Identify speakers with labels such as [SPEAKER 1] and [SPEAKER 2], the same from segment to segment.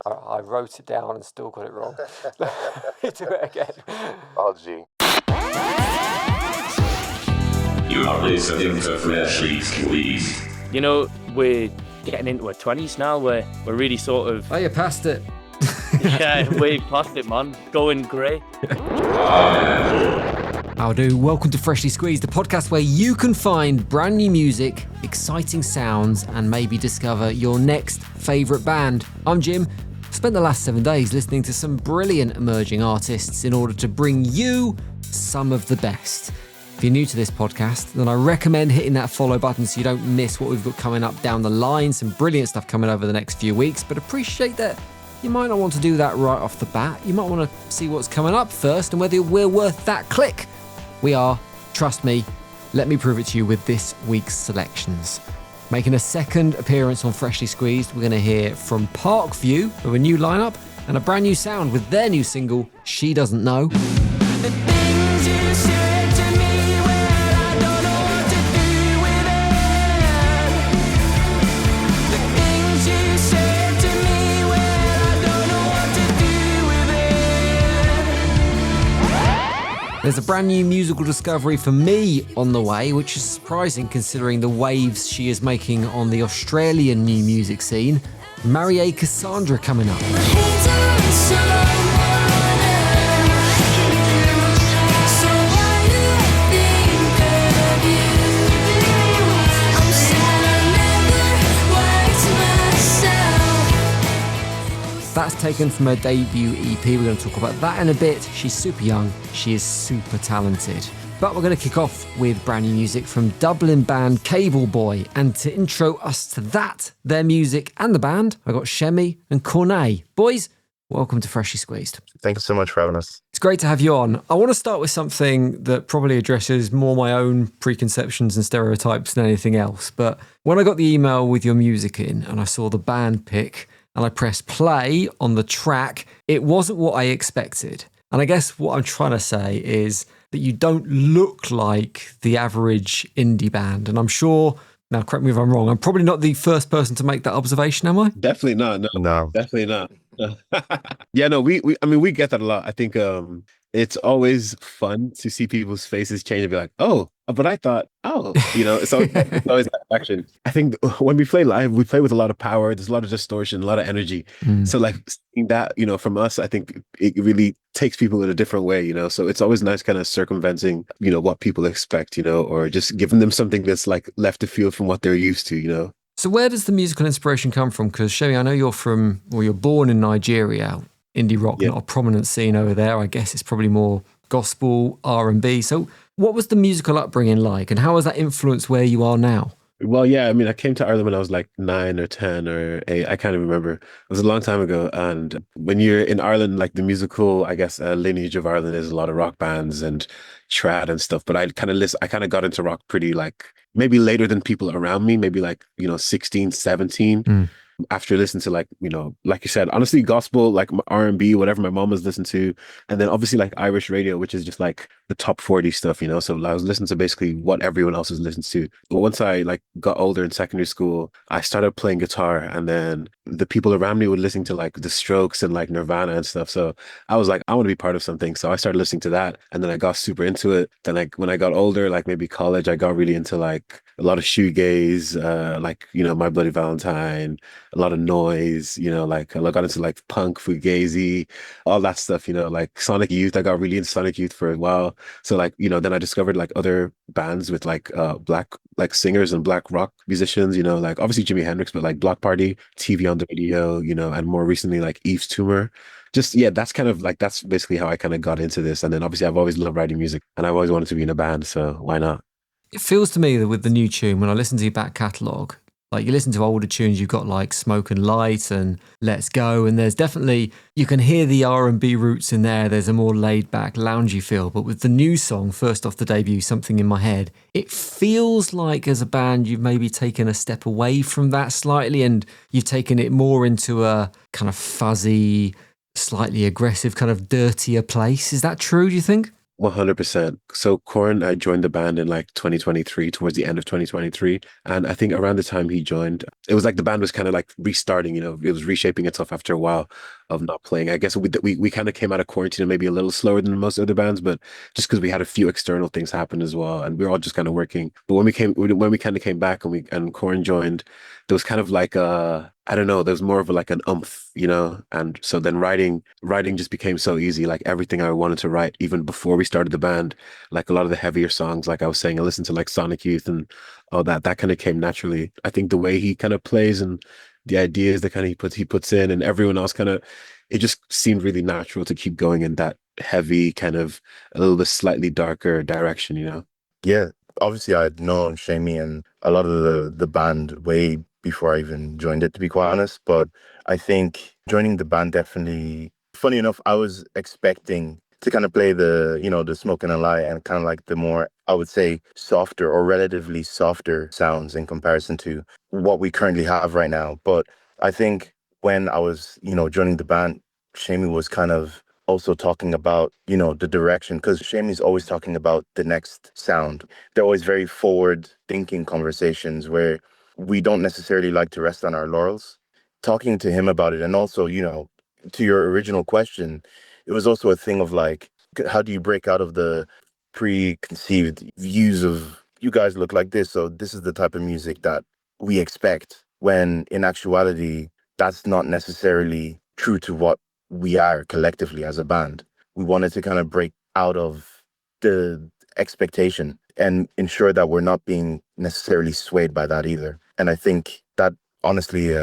[SPEAKER 1] I wrote it down and still got it wrong. Do it again.
[SPEAKER 2] Oh, gee.
[SPEAKER 3] You are listening to Freshly Squeezed.
[SPEAKER 4] You know, we're getting into our 20s now. We're really sort of...
[SPEAKER 5] Oh, you passed it.
[SPEAKER 4] Yeah, way past it, man. Going grey.
[SPEAKER 5] How do? Welcome to Freshly Squeezed, the podcast where you can find brand new music, exciting sounds, and maybe discover your next favourite band. I'm Jim. Spent the last 7 days listening to some brilliant emerging artists in order to bring you some of the best. If you're new to this podcast, then I recommend hitting that follow button so you don't miss what we've got coming up down the line. Some brilliant stuff coming over the next few weeks, but appreciate that you might not want to do that right off the bat. You might want to see what's coming up first and whether we're worth that click. We are, trust me, let me prove it to you with this week's selections. Making a second appearance on Freshly Squeezed, we're going to hear from Parkview with a new lineup and a brand new sound with their new single, She Doesn't Know. There's a brand new musical discovery for me on the way, which is surprising considering the waves she is making on the Australian new music scene. Mariae Cassandra coming up. That's taken from her debut EP. We're going to talk about that in a bit. She's super young. She is super talented. But we're going to kick off with brand new music from Dublin band Cable Boy. And to intro us to that, their music and the band, I got Shemi and Cornet. Boys, welcome to Freshly Squeezed.
[SPEAKER 2] Thanks so much for having us.
[SPEAKER 5] It's great to have you on. I want to start with something that probably addresses more my own preconceptions and stereotypes than anything else. But when I got the email with your music in and I saw the band pick, and I pressed play on the track, it wasn't what I expected. And I guess what I'm trying to say is that you don't look like the average indie band. And I'm sure, now correct me if I'm wrong, I'm probably not the first person to make that observation, am I?
[SPEAKER 6] Definitely not. No. Definitely not. Yeah, no, we get that a lot. I think it's always fun to see people's faces change and be like, oh, but I thought, it's always that action. I think when we play live, we play with a lot of power. There's a lot of distortion, a lot of energy. So like seeing that, from us, I think it really takes people in a different way, so it's always nice kind of circumventing, what people expect, or just giving them something that's like left of field from what they're used to,
[SPEAKER 5] So where does the musical inspiration come from? Because Shemi, I know you're born in Nigeria, indie rock, not a prominent scene over there. I guess it's probably more gospel, R&B. So what was the musical upbringing like and how has that influenced where you are now?
[SPEAKER 6] Well, yeah, I came to Ireland when I was like 9 or 10 or 8. I can't even remember. It was a long time ago. And when you're in Ireland, like the musical, I guess, lineage of Ireland is a lot of rock bands and trad and stuff. But I kind of got into rock pretty like maybe later than people around me, maybe like, 16, 17. After listening to like you said, honestly, gospel, like R&B, whatever my mom was listening to. And then obviously like Irish radio, which is just like the top 40 stuff, So I was listening to basically what everyone else was listening to. But once I like got older in secondary school, I started playing guitar and then the people around me were listening to like The Strokes and like Nirvana and stuff. So I was like, I want to be part of something. So I started listening to that and then I got super into it. Then like when I got older, like maybe college, I got really into like a lot of shoegaze, My Bloody Valentine, a lot of noise, like I got into like punk, fugazi, all that stuff, like Sonic Youth. I got really into Sonic Youth for a while. So like, then I discovered like other bands with like black like singers and black rock musicians, like obviously Jimi Hendrix, but like Block Party, TV on the Radio, and more recently like Eve's Tumor. Just, that's kind of like, that's basically how I kind of got into this. And then obviously I've always loved writing music and I've always wanted to be in a band. So why not?
[SPEAKER 5] It feels to me that with the new tune, when I listen to your back catalogue, like you listen to older tunes, you've got like Smoke and Light and Let's Go, and there's definitely, you can hear the R&B roots in there. There's a more laid back, loungy feel. But with the new song, first off the debut, Something in My Head, it feels like as a band, you've maybe taken a step away from that slightly and you've taken it more into a kind of fuzzy, slightly aggressive, kind of dirtier place. Is that true, do you think?
[SPEAKER 6] 100%. So Corn, I joined the band in like 2023, towards the end of 2023. And I think around the time he joined, it was like the band was kind of like restarting, it was reshaping itself after a while of not playing. I guess we kind of came out of quarantine maybe a little slower than most other bands, but just because we had a few external things happen as well. And we were all just kind of working. But when we kind of came back and Corn joined, there was kind of like I don't know, there's more of like an umph. And so then writing just became so easy. Like everything I wanted to write, even before we started the band, like a lot of the heavier songs, like I was saying, I listened to like Sonic Youth and all that kind of came naturally. I think the way he kind of plays and the ideas that kind of he puts in and everyone else kind of, it just seemed really natural to keep going in that heavy kind of a little bit slightly darker direction.
[SPEAKER 2] Yeah, obviously I'd known Shamey and a lot of the band way before I even joined it, to be quite honest. But I think joining the band definitely, funny enough, I was expecting to kind of play the Smoking a Lie and kind of like the more, I would say, softer or relatively softer sounds in comparison to what we currently have right now. But I think when I was, joining the band, Shamey was kind of also talking about, the direction, because Shamey's always talking about the next sound. They're always very forward thinking conversations where we don't necessarily like to rest on our laurels. Talking to him about it, and also, to your original question, it was also a thing of like, how do you break out of the preconceived views of you guys look like this, so this is the type of music that we expect, when in actuality, that's not necessarily true to what we are collectively as a band. We wanted to kind of break out of the expectation and ensure that we're not being necessarily swayed by that either. And I think that honestly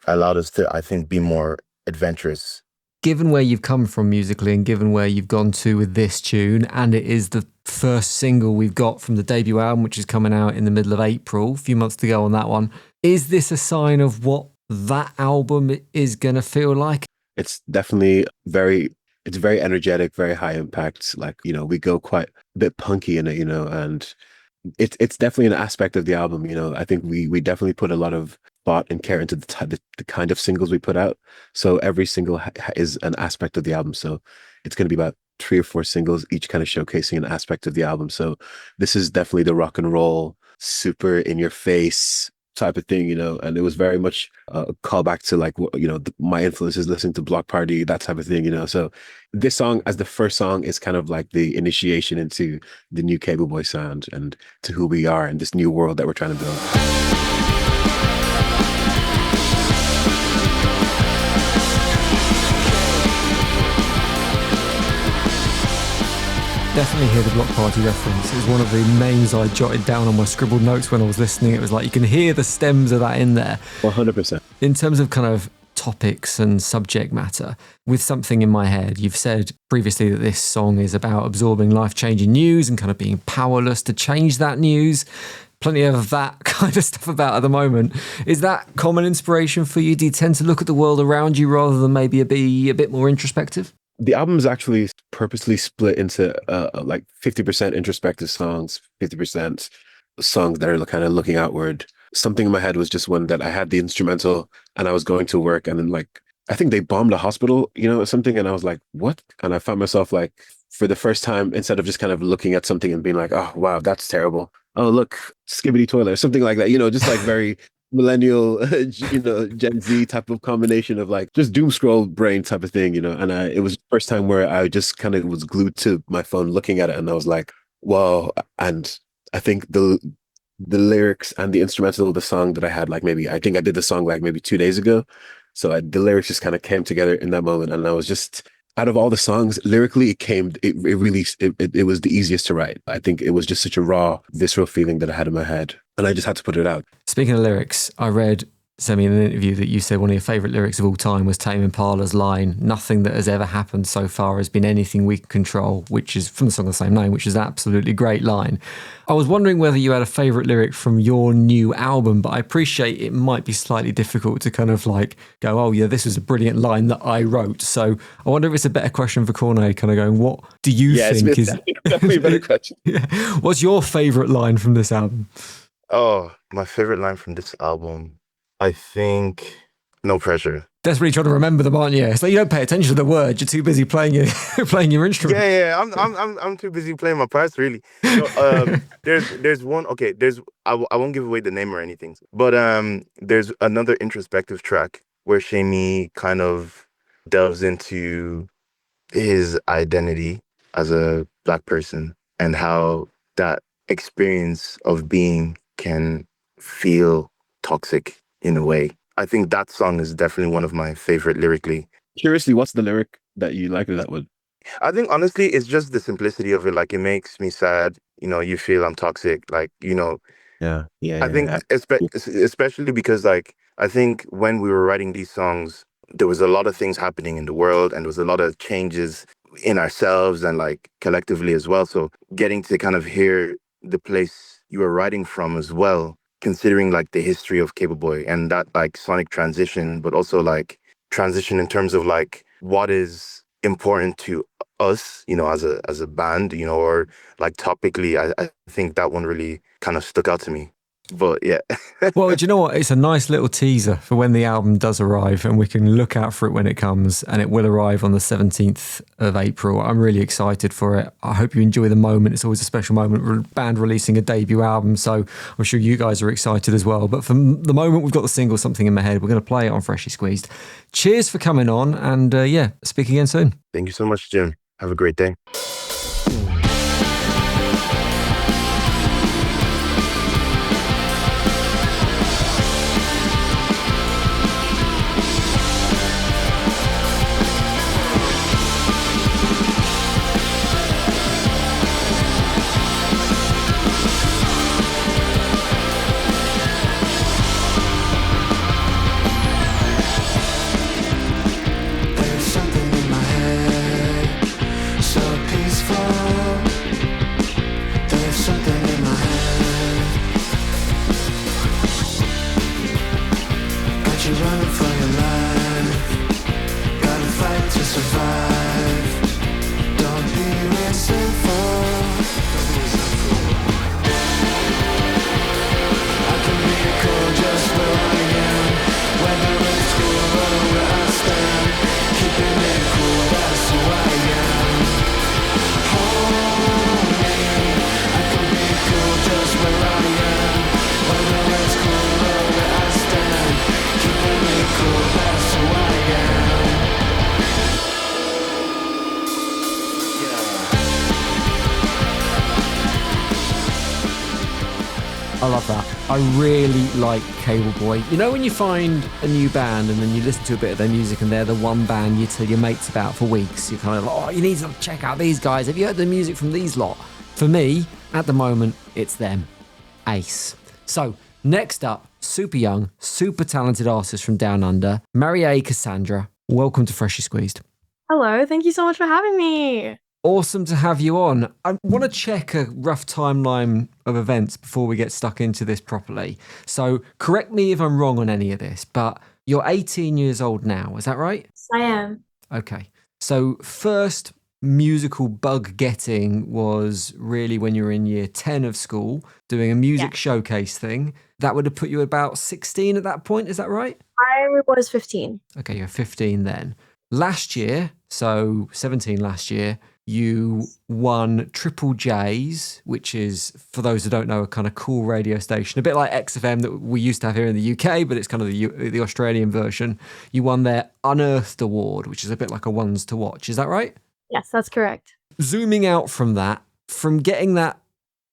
[SPEAKER 2] allowed us to, I think, be more adventurous.
[SPEAKER 5] Given where you've come from musically and given where you've gone to with this tune, and it is the first single we've got from the debut album, which is coming out in the middle of April, a few months to go on that one, is this a sign of what that album is going to feel like?
[SPEAKER 6] It's definitely it's very energetic, very high impact. Like, we go quite a bit punky in it, and it's definitely an aspect of the album. I think we definitely put a lot of thought and care into the kind of singles we put out. So every single is an aspect of the album. So it's going to be about 3 or 4 singles, each kind of showcasing an aspect of the album. So this is definitely the rock and roll, super in your face type of thing, and it was very much a callback to like, my influences, listening to Block Party, that type of thing, so this song as the first song is kind of like the initiation into the new Cable Boy sound and to who we are and this new world that we're trying to build.
[SPEAKER 5] Definitely hear the Block Party reference. It was one of the names I jotted down on my scribbled notes when I was listening. It was like you can hear the stems of that in there.
[SPEAKER 6] 100%.
[SPEAKER 5] In terms of kind of topics and subject matter, with Something in My Head, you've said previously that this song is about absorbing life-changing news and kind of being powerless to change that news. Plenty of that kind of stuff about at the moment. Is that common inspiration for you? Do you tend to look at the world around you rather than maybe be a bit more introspective?
[SPEAKER 6] The album is actually purposely split into like 50% introspective songs, 50% songs that are kind of looking outward. Something in My Head was just one that I had the instrumental and I was going to work and then like, I think they bombed a hospital, or something. And I was like, what? And I found myself like, for the first time, instead of just kind of looking at something and being like, oh, wow, that's terrible. Oh, look, skibbity toilet or something like that, just like very millennial, Gen Z type of combination of like just doom scroll brain type of thing, and it was the first time where I just kind of was glued to my phone looking at it and I was like, whoa. And I think the lyrics and the instrumental of the song that I had, like I think I did the song like maybe 2 days ago. So the lyrics just kind of came together in that moment. And I was just, out of all the songs, lyrically, it was the easiest to write. I think it was just such a raw, visceral feeling that I had in my head. And I just had to put it out.
[SPEAKER 5] Speaking of lyrics, I read, Semi, in an interview that you said one of your favourite lyrics of all time was Tame Impala's line, "Nothing that has ever happened so far has been anything we can control," which is from the song of the same name, which is an absolutely great line. I was wondering whether you had a favourite lyric from your new album, but I appreciate it might be slightly difficult to kind of like go, oh yeah, this was a brilliant line that I wrote. So I wonder if it's a better question for Cornet, kind of going, what do you think is...
[SPEAKER 2] definitely a better question.
[SPEAKER 5] Yeah. What's your favourite line from this album?
[SPEAKER 2] Oh, my favorite line from this album, I think No Pressure.
[SPEAKER 5] desperately trying to remember them, aren't you? It's like you don't pay attention to the words. You're too busy playing your playing your instrument.
[SPEAKER 2] Yeah. I'm too busy playing my parts, really. No, there's one. Okay, I won't give away the name or anything, but there's another introspective track where Shamey kind of delves into his identity as a Black person and how that experience of being can feel toxic in a way. I think that song is definitely one of my favorite lyrically.
[SPEAKER 6] Curiously, what's the lyric that you like of that one?
[SPEAKER 2] I think honestly, it's just the simplicity of it. Like, it makes me sad. You feel I'm toxic. Like,
[SPEAKER 6] Yeah.
[SPEAKER 2] I think especially because, like, I think when we were writing these songs, there was a lot of things happening in the world, and there was a lot of changes in ourselves and like collectively as well. So getting to kind of hear the place you were writing from as well, considering like the history of Cable Boy and that like sonic transition, but also like transition in terms of like what is important to us, as a band, or like topically, I think that one really kind of stuck out to me. But yeah.
[SPEAKER 5] Well, do you know what? It's a nice little teaser for when the album does arrive, and we can look out for it when it comes, and it will arrive on the 17th of April. I'm really excited for it. I hope you enjoy the moment. It's always a special moment, band releasing a debut album, so I'm sure you guys are excited as well. But for the moment, we've got the single Something in My Head. We're going to play it on Freshly Squeezed. Cheers for coming on, and speak again soon.
[SPEAKER 2] Thank you so much, Jim. Have a great day.
[SPEAKER 5] I love that. I really like Cable Boy. You know when you find a new band and then you listen to a bit of their music and they're the one band you tell your mates about for weeks. You're kind of like, oh, you need to check out these guys. Have you heard the music from these lot? For me, at the moment, it's them. Ace. So, next up, super young, super talented artist from Down Under, Mariae Cassandra. Welcome to Freshly Squeezed.
[SPEAKER 7] Hello, thank you so much for having me.
[SPEAKER 5] Awesome to have you on. I want to check a rough timeline of events before we get stuck into this properly. So correct me if I'm wrong on any of this, but you're 18 years old now, is that right?
[SPEAKER 7] Yes, I am.
[SPEAKER 5] Okay. So first musical bug getting was really when you were in year 10 of school, doing a music showcase thing. That would have put you about 16 at that point, is that right?
[SPEAKER 7] I was 15.
[SPEAKER 5] Okay, you're 15 then. Last year, so 17 last year, you won Triple J's, which is, for those who don't know, a kind of cool radio station, a bit like XFM that we used to have here in the UK, but it's kind of the Australian version. You won their Unearthed Award, which is a bit like a ones to watch. Is that right?
[SPEAKER 7] Yes, that's correct.
[SPEAKER 5] Zooming out from that, from getting that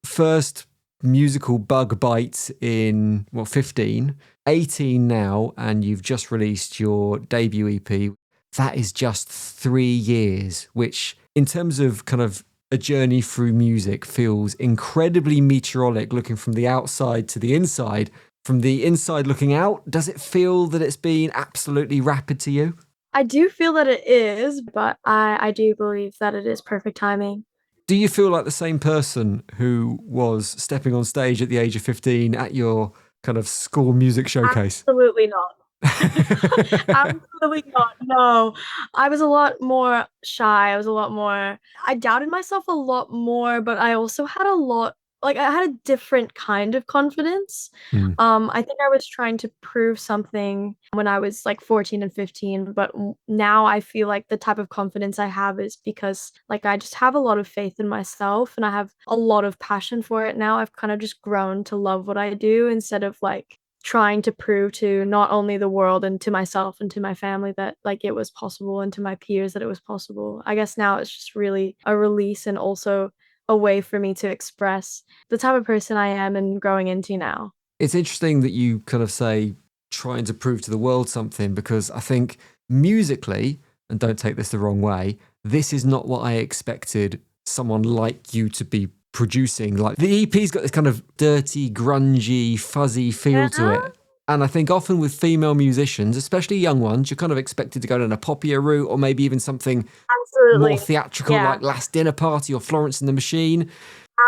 [SPEAKER 5] first musical bug bite in, 15, 18 now, and you've just released your debut EP. That is just 3 years, which in terms of kind of a journey through music feels incredibly meteoric looking from the outside to the inside. From the inside looking out, does it feel that it's been absolutely rapid to you?
[SPEAKER 7] I do feel that it is, but I do believe that it is perfect timing.
[SPEAKER 5] Do you feel like the same person who was stepping on stage at the age of 15 at your kind of school music showcase?
[SPEAKER 7] Absolutely not. Absolutely not. No, I was a lot more shy. I doubted myself a lot more, but I also had a lot like I had a different kind of confidence.
[SPEAKER 5] Mm.
[SPEAKER 7] I think I was trying to prove something when I was like 14 and 15, but now I feel like the type of confidence I have is because like I just have a lot of faith in myself and I have a lot of passion for it now. I've kind of just grown to love what I do instead of like trying to prove to not only the world and to myself and to my family that like it was possible and to my peers that it was possible. I guess now it's just really a release and also a way for me to express the type of person I am and growing into now.
[SPEAKER 5] It's interesting that you kind of say trying to prove to the world something, because I think musically, and don't take this the wrong way, this is not what I expected someone like you to be producing. Like the EP's got this kind of dirty, grungy, fuzzy feel to
[SPEAKER 7] Yeah.
[SPEAKER 5] it. And I think often with female musicians, especially young ones, you're kind of expected to go down a poppier route or maybe even something more
[SPEAKER 7] Absolutely.
[SPEAKER 5] theatrical
[SPEAKER 7] Yeah.
[SPEAKER 5] like Last Dinner Party or Florence and the Machine.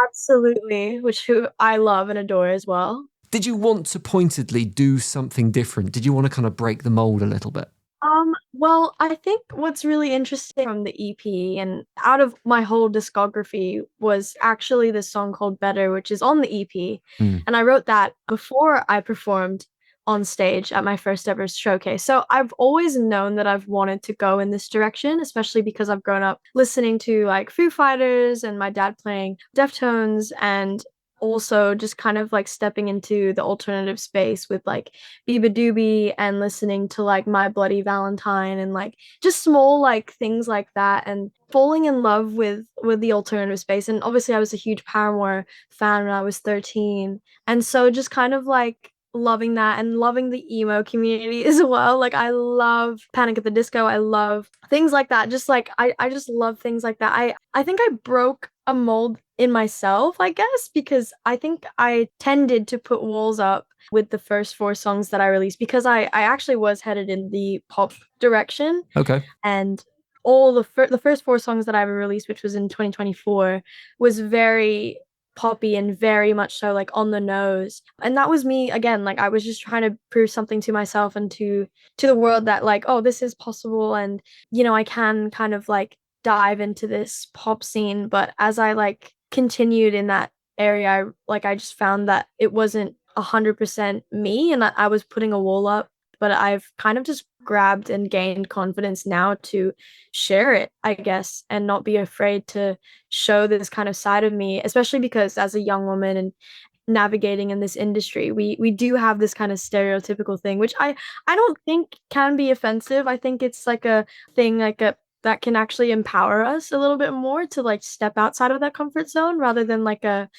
[SPEAKER 7] Absolutely, which who I love and adore as well.
[SPEAKER 5] Did you want to pointedly do something different? Did you want to kind of break the mold a little bit?
[SPEAKER 7] Well, I think what's really interesting from the EP and out of my whole discography was actually this song called Better, which is on the EP.
[SPEAKER 5] Mm.
[SPEAKER 7] And I wrote that before I performed on stage at my first ever showcase. So I've always known that I've wanted to go in this direction, especially because I've grown up listening to like Foo Fighters and my dad playing Deftones and also just kind of like stepping into the alternative space with like Biba Doobie and listening to like My Bloody Valentine and like just small like things like that and falling in love with the alternative space. And obviously I was a huge Paramore fan when I was 13. And so just kind of like loving that and loving the emo community as well. Like I love Panic at the Disco. I love things like that. Just like I just love things like that. I think I broke a mold in myself, I guess, because I think I tended to put walls up with the first four songs that I released because I actually was headed in the pop direction.
[SPEAKER 5] Okay.
[SPEAKER 7] And all the first four songs that I ever released, which was in 2024, was very poppy and very much so like on the nose. And that was me again, like I was just trying to prove something to myself and to the world that like, oh, this is possible and I can kind of like dive into this pop scene. But as I like continued in that area, I just found that it wasn't 100% me and I was putting a wall up, but I've kind of just grabbed and gained confidence now to share it, I guess, and not be afraid to show this kind of side of me, especially because as a young woman and navigating in this industry, we do have this kind of stereotypical thing, which I don't think can be offensive. I think it's like a thing like a that can actually empower us a little bit more to like step outside of that comfort zone rather than like a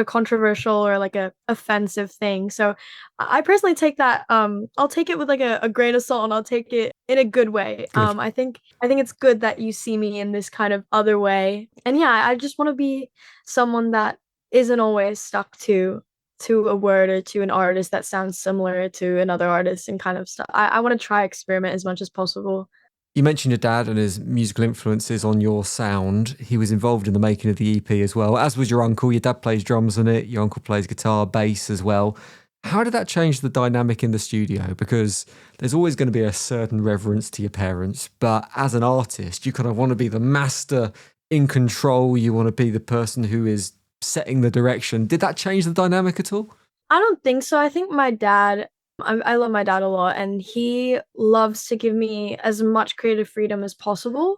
[SPEAKER 7] controversial or like a offensive thing. So I personally take that I'll take it with like a grain of salt and I'll take it in a good way.
[SPEAKER 5] Good.
[SPEAKER 7] I think it's good that you see me in this kind of other way. And yeah, I just want to be someone that isn't always stuck to a word or to an artist that sounds similar to another artist and kind of stuff. I want to try experiment as much as possible.
[SPEAKER 5] You mentioned your dad and his musical influences on your sound. He was involved in the making of the EP as well, as was your uncle. Your dad plays drums on it. Your uncle plays guitar, bass as well. How did that change the dynamic in the studio? Because there's always going to be a certain reverence to your parents, but as an artist, you kind of want to be the master in control. You want to be the person who is setting the direction. Did that change the dynamic at all?
[SPEAKER 7] I don't think so. I think my dad, I love my dad a lot, and he loves to give me as much creative freedom as possible.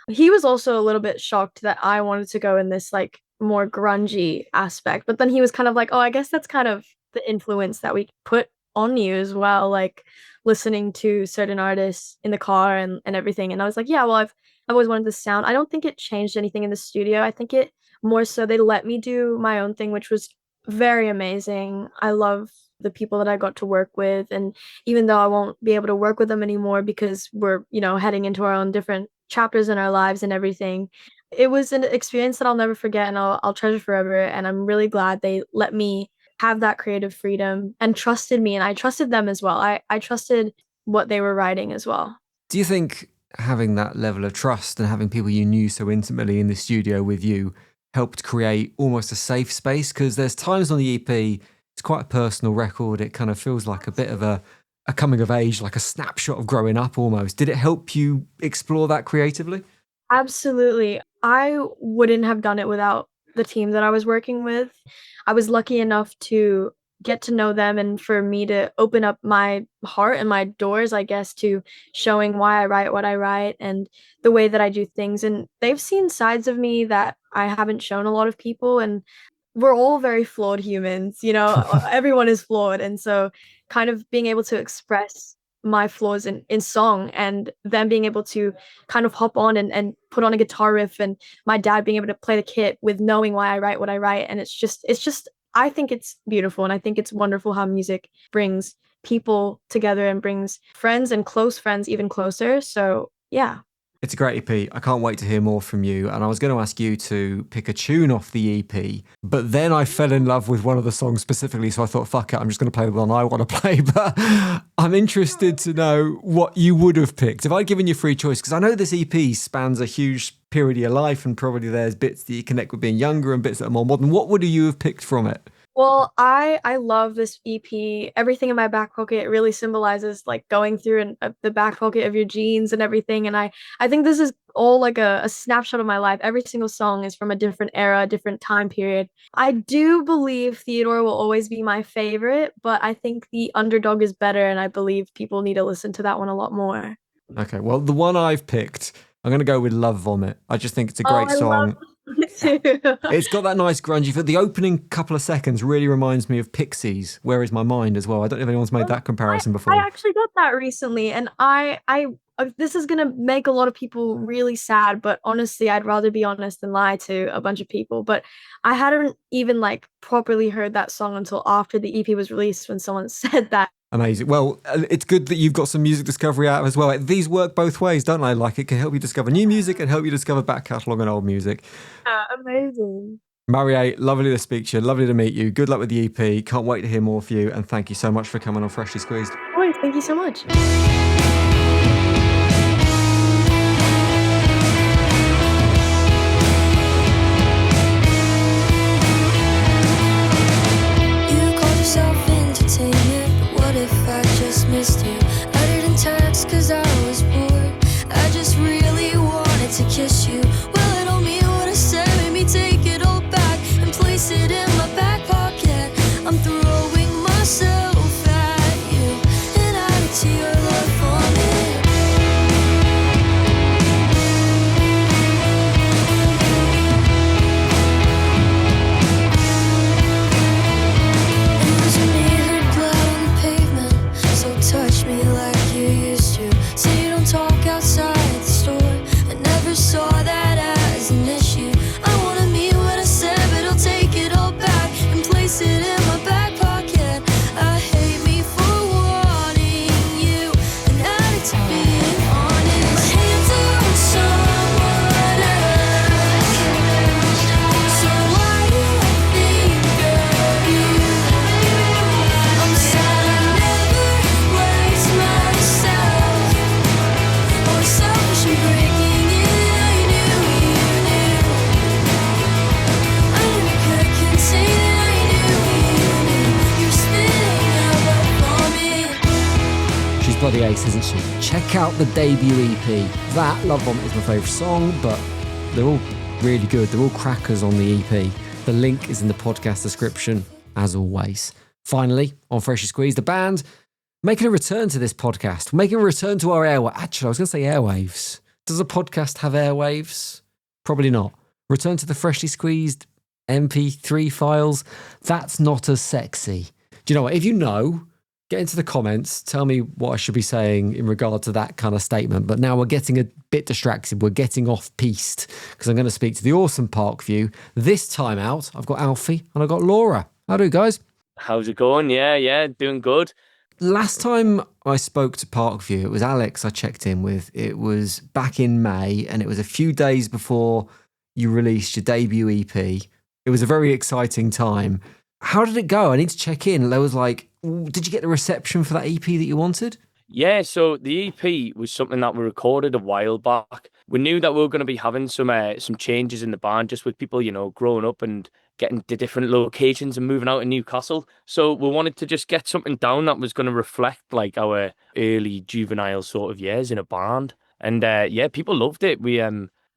[SPEAKER 7] He was also a little bit shocked that I wanted to go in this like more grungy aspect, but then he was kind of like, "Oh, I guess that's kind of the influence that we put on you as well, like listening to certain artists in the car and everything." And I was like, "Yeah, well, I've always wanted this sound." I don't think it changed anything in the studio. I think it more so they let me do my own thing, which was very amazing. I love the people that I got to work with, and even though I won't be able to work with them anymore because we're, heading into our own different chapters in our lives and everything, it was an experience that I'll never forget and I'll treasure forever. And I'm really glad they let me have that creative freedom and trusted me, and I trusted them as well. I trusted what they were writing as well.
[SPEAKER 5] Do you think having that level of trust and having people you knew so intimately in the studio with you helped create almost a safe space? Because there's times on the EP, it's quite a personal record. It kind of feels like a bit of a coming of age, like a snapshot of growing up almost. Did it help you explore that creatively?
[SPEAKER 7] Absolutely. I wouldn't have done it without the team that I was working with. I was lucky enough to get to know them and for me to open up my heart and my doors, I guess, to showing why I write what I write and the way that I do things. And they've seen sides of me that I haven't shown a lot of people. And we're all very flawed humans, everyone is flawed. And so kind of being able to express my flaws in song and them being able to kind of hop on and put on a guitar riff and my dad being able to play the kit with knowing why I write what I write. And it's just I think it's beautiful and I think it's wonderful how music brings people together and brings friends and close friends even closer. So yeah.
[SPEAKER 5] It's a great EP. I can't wait to hear more from you. And I was going to ask you to pick a tune off the EP, but then I fell in love with one of the songs specifically. So I thought, fuck it, I'm just going to play the one I want to play. But I'm interested to know what you would have picked if I'd given you free choice, because I know this EP spans a huge period of your life and probably there's bits that you connect with being younger and bits that are more modern. What would you have picked from it?
[SPEAKER 7] Well, I love this EP. Everything in my back pocket really symbolizes like going through the back pocket of your jeans and everything. And I think this is all like a snapshot of my life. Every single song is from a different era, a different time period. I do believe Theodore will always be my favorite, but I think The Underdog is better, and I believe people need to listen to that one a lot more.
[SPEAKER 5] Okay, well, the one I've picked, I'm going to go with Love Vomit. I just think it's a great song.
[SPEAKER 7] Too.
[SPEAKER 5] It's got that nice grungy feel. The opening couple of seconds really reminds me of Pixies, Where Is My Mind as well. I don't know if anyone's made that comparison before.
[SPEAKER 7] I actually got that recently, and I this is gonna make a lot of people really sad, but honestly, I'd rather be honest than lie to a bunch of people. But I hadn't even like properly heard that song until after the EP was released when someone said that.
[SPEAKER 5] Amazing. Well, it's good that you've got some music discovery out as well. These work both ways, don't they? Like, it can help you discover new music and help you discover back catalogue and old music.
[SPEAKER 7] Amazing.
[SPEAKER 5] Mariae, lovely to speak to you. Lovely to meet you. Good luck with the EP. Can't wait to hear more for you. And thank you so much for coming on Freshly Squeezed.
[SPEAKER 7] Oh, thank you so much.
[SPEAKER 8] If I just missed you, I didn't text cause I was bored. I just really wanted to kiss you. Well, it told me what I said, made me take it all back and place it in my back pocket. I'm throwing myself at you and added to your love for me. Touch me like you used to. Say you don't talk outside the store. I never saw that as an issue. I wanna mean what I said, but I'll take it all back and place it in my back pocket. I hate me for wanting you and added to being honest. My hands are on someone else, so why do I think of you? I'm sad I never was myself, or selfish and breaking it. I knew you knew. I never could say that I knew you knew. You're spinning out love for me.
[SPEAKER 5] She's bloody ace, isn't she? Check out the debut EP. That, Love Vomit, is my favourite song, but they're all really good. They're all crackers on the EP. The link is in the podcast description, as always. Finally, on Freshly Squeezed, the band making a return to this podcast, making a return to our airwaves. Actually, I was going to say airwaves. Does a podcast have airwaves? Probably not. Return to the Freshly Squeezed MP3 files. That's not as sexy. Do you know what? If you know, get into the comments. Tell me what I should be saying in regard to that kind of statement. But now we're getting a bit distracted. We're getting off-piste because I'm going to speak to the awesome Parkview. This time out, I've got Alfie and I've got Laura. How do you guys?
[SPEAKER 4] How's it going? Yeah, doing good.
[SPEAKER 5] Last time I spoke to Parkview, it was Alex I checked in with. It was back in May, and it was a few days before you released your debut EP. It was a very exciting time. How did it go? I need to check in. There was like, did you get the reception for that EP that you wanted?
[SPEAKER 4] Yeah, so the EP was something that we recorded a while back. We knew that we were going to be having some changes in the band, just with people, growing up and getting to different locations and moving out in Newcastle. So we wanted to just get something down that was going to reflect like our early juvenile sort of years in a band. And people loved it. We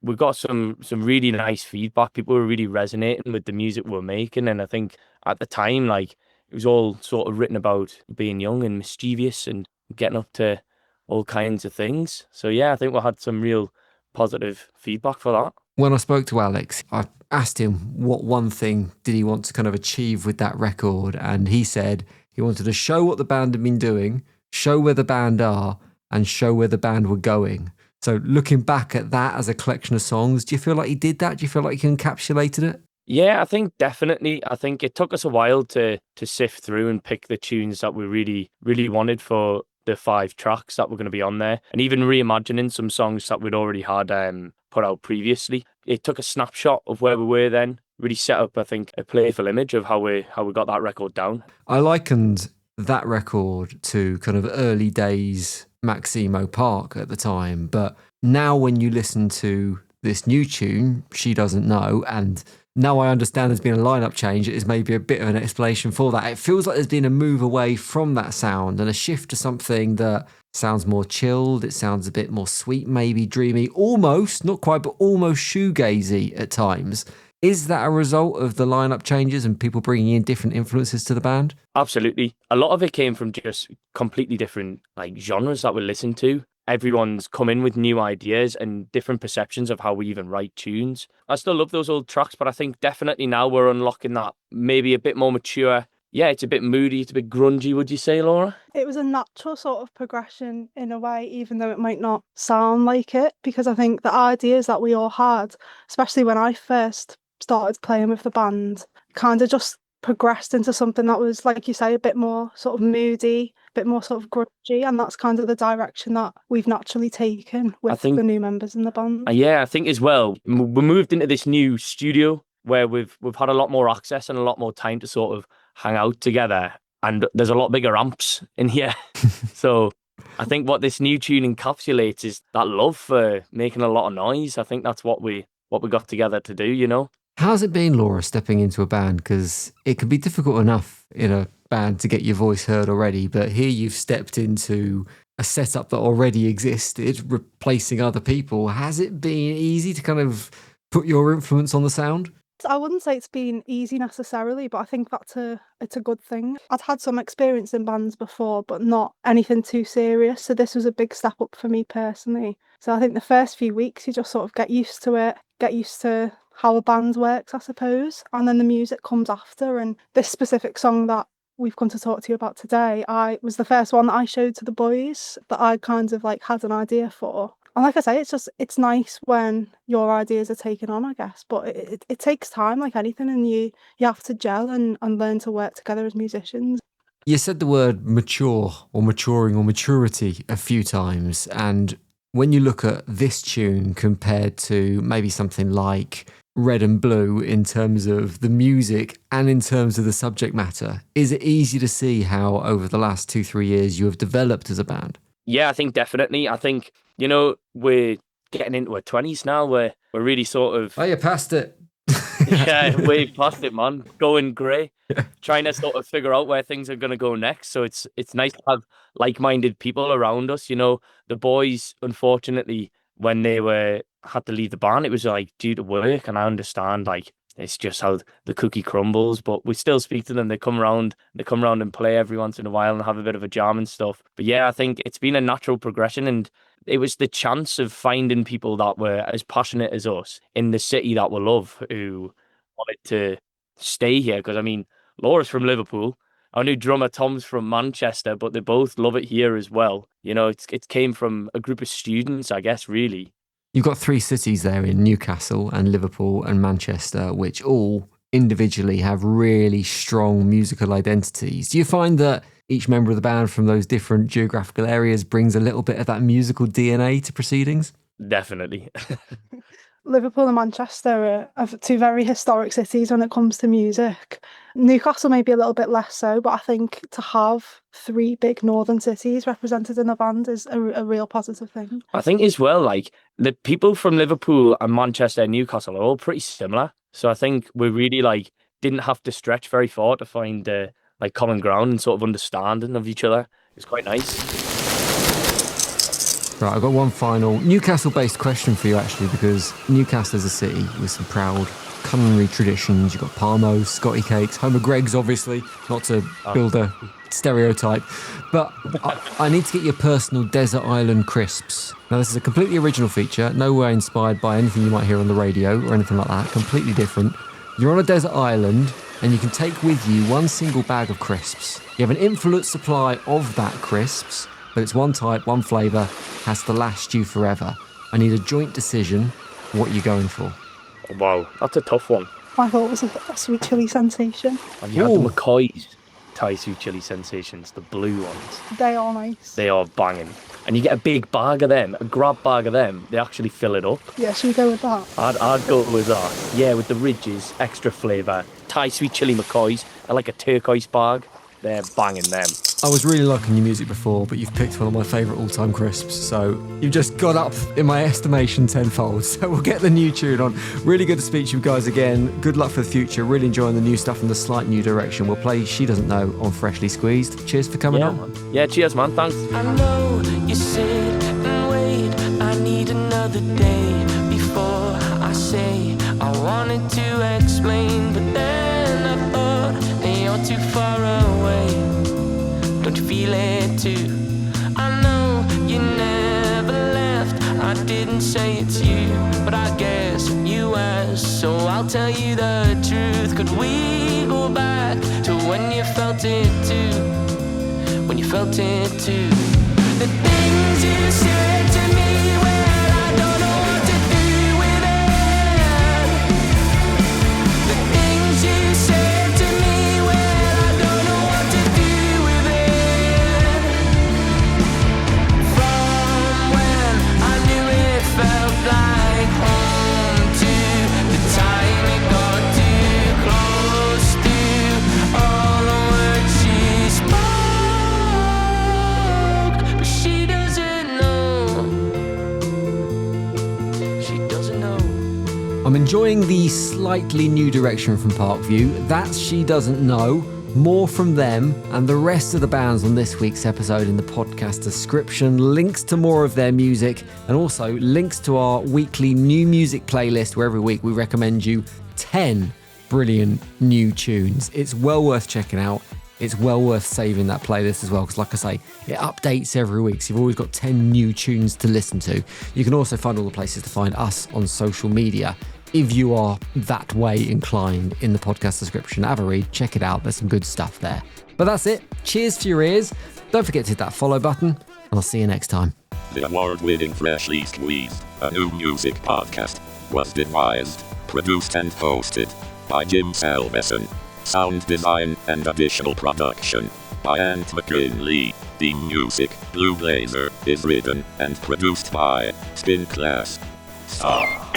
[SPEAKER 4] we got some really nice feedback. People were really resonating with the music we were making, and I think at the time, like, it was all sort of written about being young and mischievous and getting up to all kinds of things. So yeah, I think we had some real positive feedback for that.
[SPEAKER 5] When I spoke to Alex, I asked him what one thing did he want to kind of achieve with that record, and he said he wanted to show what the band had been doing, show where the band are, and show where the band were going. So looking back at that as a collection of songs, do you feel like he did that? Do you feel like he encapsulated it?
[SPEAKER 4] Yeah, I think definitely. I think it took us a while to sift through and pick the tunes that we really, really wanted for the 5 tracks that were going to be on there, and even reimagining some songs that we'd already had put out previously. It took a snapshot of where we were then, really set up, I think, a playful image of how we got that record down.
[SPEAKER 5] I likened that record to kind of early days Maximo Park at the time, but now when you listen to this new tune, She Doesn't Know, and now I understand there's been a lineup change, it is maybe a bit of an explanation for that. It feels like there's been a move away from that sound and a shift to something that sounds more chilled. It sounds a bit more sweet, maybe dreamy, almost, not quite, but almost shoegazy at times. Is that a result of the lineup changes and people bringing in different influences to the band?
[SPEAKER 4] Absolutely. A lot of it came from just completely different like genres that we listened to. Everyone's come in with new ideas and different perceptions of how we even write tunes. I still love those old tracks, but I think definitely now we're unlocking that maybe a bit more mature. Yeah, it's a bit moody, it's a bit grungy, would you say, Laura?
[SPEAKER 9] It was a natural sort of progression in a way, even though it might not sound like it, because I think the ideas that we all had, especially when I first started playing with the band, kind of just progressed into something that was, like you say, a bit more sort of moody, a bit more sort of grungy, and that's kind of the direction that we've naturally taken with the new members in the band.
[SPEAKER 4] Yeah, I think as well, we moved into this new studio where we've had a lot more access and a lot more time to sort of hang out together, and there's a lot bigger amps in here. So I think what this new tune encapsulates is that love for making a lot of noise. I think that's what we got together to do, you know?
[SPEAKER 5] How's it been, Laura, stepping into a band? Because it can be difficult enough in a band to get your voice heard already, but here you've stepped into a setup that already existed, replacing other people. Has it been easy to kind of put your influence on the sound?
[SPEAKER 9] I wouldn't say it's been easy necessarily, but I think it's a good thing. I'd had some experience in bands before, but not anything too serious. So this was a big step up for me personally. So I think the first few weeks you just sort of get used to it, get used to how a band works, I suppose. And then the music comes after. And this specific song that we've come to talk to you about today, I was the first one that I showed to the boys that I kind of like had an idea for. And like I say, it's nice when your ideas are taken on, I guess, but it takes time like anything, and you have to gel and learn to work together as musicians.
[SPEAKER 5] You said the word mature or maturing or maturity a few times, and when you look at this tune compared to maybe something like Red and Blue in terms of the music and in terms of the subject matter, is it easy to see how over the last 2-3 years you have developed as a band?
[SPEAKER 4] Yeah, I think definitely. I think, you know, we're getting into our 20s now. We're really sort of...
[SPEAKER 5] Oh, you passed it.
[SPEAKER 4] Yeah, way past it, man. Going grey. Yeah. Trying to sort of figure out where things are going to go next. So it's nice to have like-minded people around us. You know, the boys, unfortunately, when they had to leave the band, it was like due to work. And I understand, like, it's just how the cookie crumbles, but we still speak to them. They come around and play every once in a while and have a bit of a jam and stuff. But yeah, I think it's been a natural progression, and it was the chance of finding people that were as passionate as us in the city that we love, who wanted to stay here. Because I mean, Laura's from Liverpool. Our new drummer Tom's from Manchester, but they both love it here as well. You know, it came from a group of students, I guess, really.
[SPEAKER 5] You've got 3 cities there in Newcastle and Liverpool and Manchester, which all individually have really strong musical identities. Do you find that each member of the band from those different geographical areas brings a little bit of that musical DNA to proceedings?
[SPEAKER 4] Definitely.
[SPEAKER 9] Liverpool and Manchester are 2 very historic cities when it comes to music. Newcastle may be a little bit less so, but I think to have 3 big northern cities represented in a band is a real positive thing.
[SPEAKER 4] I think as well, like, the people from Liverpool and Manchester and Newcastle are all pretty similar. So I think we really, like, didn't have to stretch very far to find, like, common ground and sort of understanding of each other. It's quite nice.
[SPEAKER 5] Right, I've got one final Newcastle-based question for you, actually, because Newcastle is a city with some proud culinary traditions. You've got Parmos, Scotty cakes, home of Greggs, obviously, not to build a stereotype. But I need to get your personal desert island crisps. Now, this is a completely original feature, nowhere inspired by anything you might hear on the radio or anything like that, completely different. You're on a desert island, and you can take with you one single bag of crisps. You have an infinite supply of that crisps, but it's one type, one flavour, has to last you forever. I need a joint decision. What are you going for?
[SPEAKER 4] Wow, that's a tough one.
[SPEAKER 9] I thought it was a sweet chili sensation.
[SPEAKER 4] Have you had the McCoy's Thai sweet chili sensations, the blue ones?
[SPEAKER 9] They are nice.
[SPEAKER 4] They are banging. And you get a big bag of them, a grab bag of them. They actually fill it up.
[SPEAKER 9] Yeah, should we go with that?
[SPEAKER 4] I'd go with that. Yeah, with the ridges, extra flavour. Thai sweet chili McCoy's. I like a turquoise bag. They're banging them.
[SPEAKER 5] I was really liking your music before, but you've picked one of my favourite all-time crisps, so you've just got up in my estimation tenfold. So we'll get the new tune on. Really good to speak to you guys again. Good luck for the future. Really enjoying the new stuff in the slight new direction. We'll play She Doesn't Know on Freshly Squeezed. Cheers for coming on.
[SPEAKER 4] Man. Yeah, cheers, man. Thanks.
[SPEAKER 10] I know you sit and wait. I need another day before I say I wanted to explain, but then I thought that you're too far away. Don't you feel it too? I know you never left. I didn't say it's you, but I guess you asked, so I'll tell you the truth. Could we go back to when you felt it too? When you felt it too? The things you said to me, well, I don't know what to do with it. The things you said to me, well, I don't know what to do with it. From when I knew it felt like home to the time it got too close to all the words she spoke, but she doesn't know. She doesn't know.
[SPEAKER 5] I'm enjoying the slightly new direction from Parkview. That's She Doesn't Know. More from them and the rest of the bands on this week's episode in the podcast description. Links to more of their music and also links to our weekly new music playlist where every week we recommend you 10 brilliant new tunes. It's well worth checking out. It's well worth saving that playlist as well because, like I say, it updates every week. So you've always got 10 new tunes to listen to. You can also find all the places to find us on social media. If you are that way inclined, in the podcast description, have a read, check it out. There's some good stuff there. But that's it. Cheers to your ears. Don't forget to hit that follow button, and I'll see you next time.
[SPEAKER 3] The award-winning Freshly Squeezed, a new music podcast, was devised, produced and hosted by Jim Salveson. Sound design and additional production by Ant McKinley. The music, Blue Blazer, is written and produced by Spin Class. Stop.